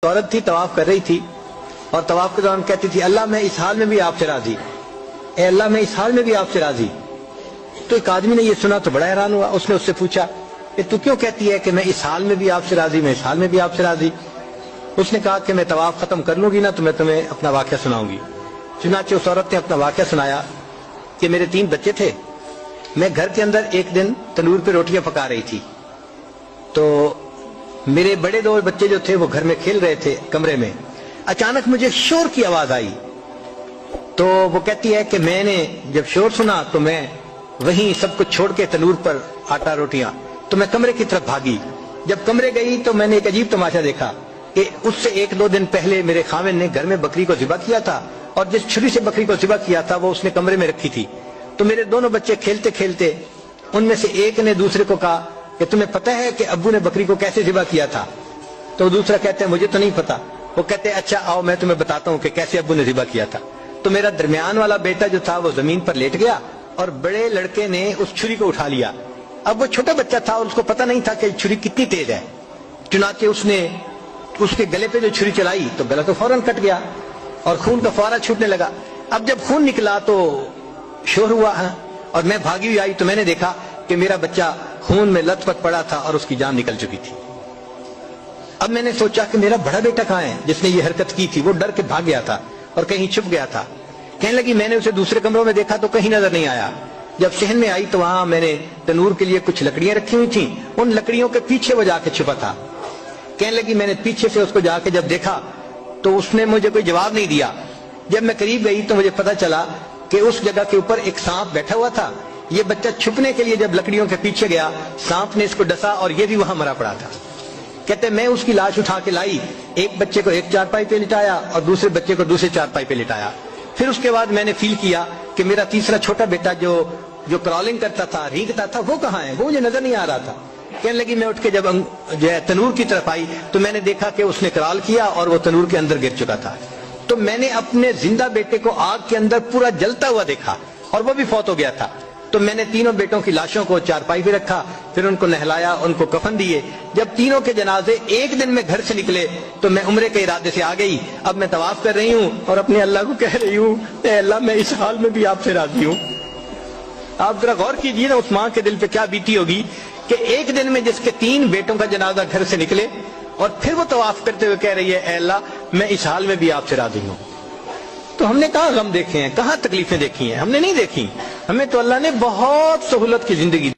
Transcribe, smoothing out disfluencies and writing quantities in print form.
عورت تھی طواف کر رہی تھی اور طواف کے دوران کہتی تھی اللہ میں اس حال میں بھی آپ سے راضی، اے اللہ میں اس حال میں بھی آپ سے راضی۔ تو ایک آدمی نے یہ سنا تو بڑا حیران ہوا، اس نے اس سے پوچھا کہ تو کیوں کہتی ہے کہ میں اس حال میں بھی آپ سے راضی، میں اس حال میں بھی آپ سے راضی؟ اس نے کہا کہ میں طواف ختم کر لوں گی نا تو میں تمہیں اپنا واقعہ سناؤں گی۔ چنانچہ اس عورت نے اپنا واقعہ سنایا کہ میرے 3 بچے تھے، میں گھر کے اندر ایک دن تنور پہ روٹیاں پکا رہی تھی، تو میرے بڑے 2 بچے جو تھے وہ گھر میں کھیل رہے تھے کمرے میں، اچانک مجھے شور کی آواز آئی۔ تو وہ کہتی ہے کہ میں نے جب شور سنا تو میں وہیں سب کچھ چھوڑ کے تنور پر آٹا روٹیاں تو میں کمرے کی طرف بھاگی۔ جب کمرے گئی تو میں نے ایک عجیب تماشا دیکھا کہ اس سے 1-2 دن پہلے میرے خاوند نے گھر میں بکری کو ذبح کیا تھا اور جس چھری سے بکری کو ذبح کیا تھا وہ اس نے کمرے میں رکھی تھی۔ تو میرے دونوں بچے کھیلتے کھیلتے ان میں سے ایک نے دوسرے کو کہا کہ تمہیں پتہ ہے کہ ابو نے بکری کو کیسے ذبح کیا تھا؟ تو دوسرا کہتے ہیں مجھے تو نہیں پتا۔ وہ کہتے ہیں اچھا آؤ میں تمہیں بتاتا ہوں کہ کیسے ابو نے ذبح کیا تھا۔ تو میرا درمیان والا بیٹا جو تھا وہ زمین پر لیٹ گیا اور بڑے لڑکے نے اس چھری کو اٹھا لیا۔ اب وہ چھوٹا بچہ تھا اور اس کو پتہ نہیں تھا کہ چھری کتنی تیز ہے، چنانچہ اس نے اس کے گلے پہ جو چھری چلائی تو گلا تو فوراً کٹ گیا اور خون کا فوارہ چھوٹنے لگا۔ اب جب خون نکلا تو شور ہوا اور میں بھاگی ہوئی آئی تو میں نے دیکھا کہ میرا بچہ خون میں لت پت پڑا تھا اور اس کی جان نکل چکی تھی۔ اب میں نے سوچا کہ میرا بڑا بیٹا کہاں ہے جس نے یہ حرکت کی تھی؟ وہ ڈر کے بھاگ گیا تھا اور کہیں چھپ گیا تھا۔ کہنے لگی میں نے اسے دوسرے کمروں میں دیکھا تو کہیں نظر نہیں آیا۔ جب صحن میں آئی تو وہاں میں نے تنور کے لیے کچھ لکڑیاں رکھی ہوئی تھیں، ان لکڑیوں کے پیچھے وہ جا کے چھپا تھا۔ کہنے لگی میں نے پیچھے سے اس کو جا کے جب دیکھا تو اس نے مجھے کوئی جواب نہیں دیا۔ جب میں قریب گئی تو مجھے پتا چلا کہ اس جگہ کے اوپر ایک سانپ بیٹھا ہوا تھا۔ یہ بچہ چھپنے کے لیے جب لکڑیوں کے پیچھے گیا سانپ نے اس کو ڈسا اور یہ بھی وہاں مرا پڑا تھا۔ کہتے میں اس کی لاش اٹھا کے لائی، ایک بچے کو ایک چارپائی پہ لٹایا اور دوسرے بچے کو دوسرے چارپائی پہ لٹایا۔ پھر اس کے بعد میں نے فیل کیا کہ میرا تیسرا چھوٹا بیٹا جو کرالنگ کرتا تھا، رینگتا تھا، وہ کہاں ہے؟ وہ مجھے نظر نہیں آ رہا تھا۔ کہنے لگی میں اٹھ کے جب جو ہے تنور کی طرف آئی تو میں نے دیکھا کہ اس نے کرال کیا اور وہ تنور کے اندر گر چکا تھا۔ تو میں نے اپنے زندہ بیٹے کو آگ کے اندر پورا جلتا ہوا دیکھا اور وہ بھی فوت ہو گیا تھا۔ تو میں نے تینوں بیٹوں کی لاشوں کو چارپائی پہ رکھا، پھر ان کو نہلایا، ان کو کفن دیے۔ جب تینوں کے جنازے ایک دن میں گھر سے نکلے تو میں عمرے کے ارادے سے آ گئی۔ اب میں طواف کر رہی ہوں اور اپنے اللہ کو کہہ رہی ہوں اے اللہ میں اس حال میں بھی آپ سے راضی ہوں۔ آپ ذرا غور کیجئے نا اس ماں کے دل پہ کیا بیتی ہوگی کہ ایک دن میں جس کے 3 بیٹوں کا جنازہ گھر سے نکلے اور پھر وہ طواف کرتے ہوئے کہہ رہی ہے اے اللہ میں اس حال میں بھی آپ سے راضی ہوں۔ تو ہم نے کہاں غم دیکھے ہیں، کہاں تکلیفیں دیکھی ہیں؟ ہم نے نہیں دیکھی۔ ہمیں تو اللہ نے بہت سہولت کی زندگی